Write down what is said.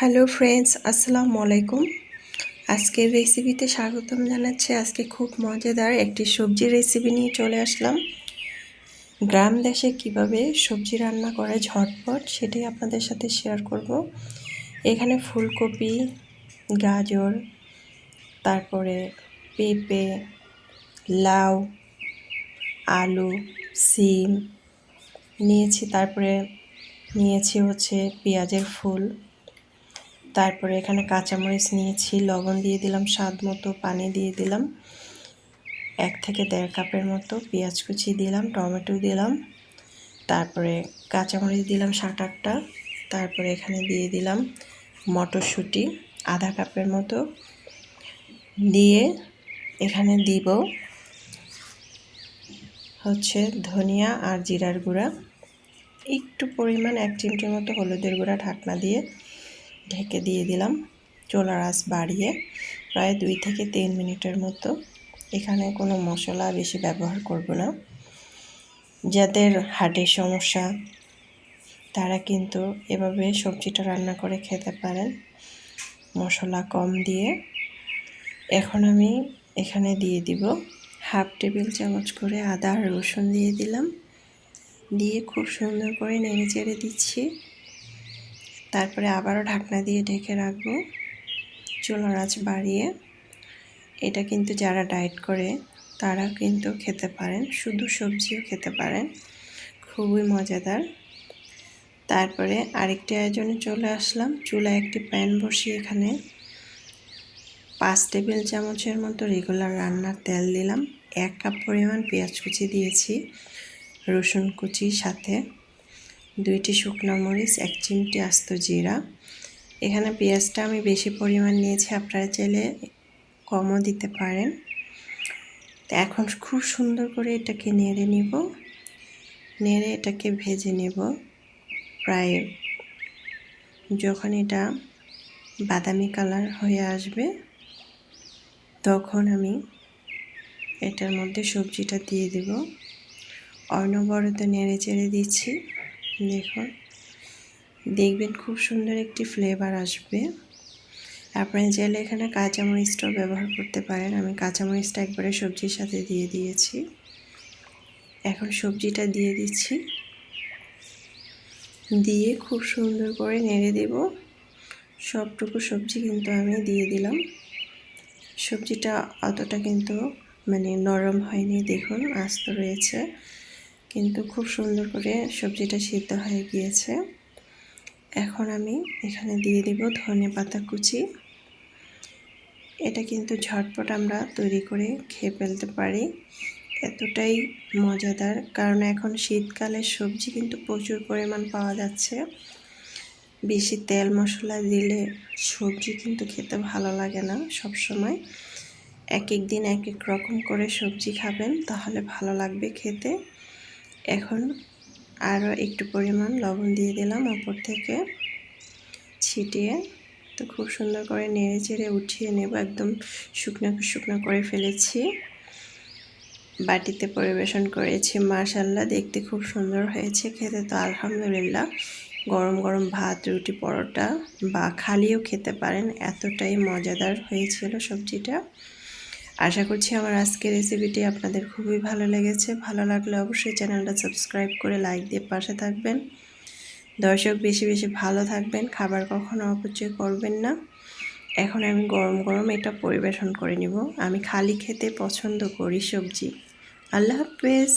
Hello friends, আসসালামু আলাইকুম। আজকের রেসিপিতে স্বাগতম জানাচ্ছি। আজকে খুব মজাদার একটি সবজি রেসিপি নিয়ে চলে আসলাম। গ্রাম দেশে কিভাবে সবজি রান্না করে ঝটপট সেটাই আপনাদের সাথে শেয়ার করব। এখানে ফুলকপি, গাজর, তারপরে পেঁপে, লাউ, আলু, সিম নিয়েছি। তারপরে নিয়েছি পেঁয়াজের ফুল। তারপরে এখানে কাঁচামরিচ নিয়েছি, লবণ দিয়ে দিলাম স্বাদ মতো, পানি দিয়ে দিলাম 1 থেকে 1.5 কাপের মতো, পেঁয়াজ কুচি দিলাম, টমেটো দিলাম, তারপরে কাঁচামরিচ দিলাম 7-8টা। তারপরে এখানে দিয়ে দিলাম মটরশুঁটি আধা কাপের মতো, দিয়ে এখানে দিব ধনিয়া আর জিরার গুঁড়া, একটু পরিমাণ 1 চিমটির মতো হলুদের গুঁড়া ঢাকনা দিয়ে ঢেকে দিয়ে দিলাম চুলার আঁচ বাড়িয়ে প্রায় 2 থেকে 3 মিনিটের মতো। এখানে কোনো মশলা বেশি ব্যবহার করব না। যাদের হার্টের সমস্যা তারা কিন্তু এভাবে সবজিটা রান্না করে খেতে পারেন মশলা কম দিয়ে। এখন আমি এখানে দিয়ে দিব 1/2 টেবিল চামচ করে আদা আর রসুন দিয়ে দিলাম, দিয়ে খুব সুন্দর করে নেড়ে চেড়ে দিচ্ছি। তারপরে আবারও ঢাকনা দিয়ে ঢেকে রাখবো চুলার আঁচ বাড়িয়ে। এটা কিন্তু যারা ডায়েট করে তারা কিন্তু খেতে পারেন, শুধু সবজিও খেতে পারেন, খুবই মজাদার। তারপরে আরেকটি আয়োজনে চলে আসলাম। চুলায় একটি প্যান বসিয়ে এখানে 5 টেবিল চামচের মতো রেগুলার রান্নার তেল দিলাম, 1 কাপ পরিমাণ পেঁয়াজ কুচি দিয়েছি, রসুন কুচি, সাথে 2টি শুকনো মরিচ, 1 চিমটি আস্ত জিরা। এখানে পেঁয়াজটা আমি বেশি পরিমাণ নিয়েছি, আপনারা চাইলে কমও দিতে পারেন। তো এখন খুব সুন্দর করে এটাকে নেড়ে নিব, নেড়ে এটাকে ভেজে নেব। প্রায় যখন এটা বাদামি কালার হয়ে আসবে তখন আমি এটার মধ্যে সবজিটা দিয়ে দেব। অনবরত নেড়ে চেড়ে দিচ্ছি। দেখবেন খুব সুন্দর একটি ফ্লেভার আসবে। আপনারা চাইলে এখানে কাঁচামরিচটাও ব্যবহার করতে পারেন। আমি কাঁচামরিচটা একবারে সবজির সাথে দিয়ে দিয়েছি। এখন সবজিটা দিয়ে দিচ্ছি, দিয়ে খুব সুন্দর করে নেড়ে দেব। সবটুকু সবজি কিন্তু আমি দিয়ে দিলাম। সবজিটা অতটা কিন্তু নরম হয়নি, দেখুন আস্ত রয়েছে, কিন্তু খুব সুন্দর করে সবজিটা সিদ্ধ হয়ে গিয়েছে। এখন আমি এখানে দিয়ে দেব ধনেপাতা কুচি। এটা কিন্তু ঝটপট আমরা তৈরি করে খেয়ে ফেলতে পারি, এতটাই মজাদার। কারণ এখন শীতকালে সবজি কিন্তু প্রচুর পরিমাণ পাওয়া যাচ্ছে। বেশি তেল মশলা দিলে সবজি কিন্তু খেতে ভালো লাগে না। সব সময় এক এক দিন এক এক রকম করে সবজি খাবেন, তাহলে ভালো লাগবে খেতে। এখন আরও একটু পরিমাণ লবণ দিয়ে দিলাম উপর থেকে ছিটিয়ে। তো খুব সুন্দর করে নেড়ে চেড়ে উঠিয়ে নেব। একদম শুকনো শুকনো করে ফেলেছি, বাটিতে পরিবেশন করেছি। মাশাআল্লাহ, দেখতে খুব সুন্দর হয়েছে, খেতে তো আলহামদুলিল্লাহ। গরম গরম ভাত, রুটি, পরোটা বা খালিও খেতে পারেন, এতটাই মজাদার হয়েছিল সবজিটা। আশা করছি আমার আজকের রেসিপিটি আপনাদের খুবই ভালো লেগেছে। ভালো লাগলে অবশ্যই চ্যানেলটা সাবস্ক্রাইব করে লাইক দিয়ে পাশে থাকবেন। দর্শক, বেশি বেশি ভালো থাকবেন, খাবার কখনো অপচয় করবেন না। এখন আমি গরম গরম এটা পরিবেশন করে নিব। আমি খালি খেতে পছন্দ করি সবজি। আল্লাহ হাফেজ।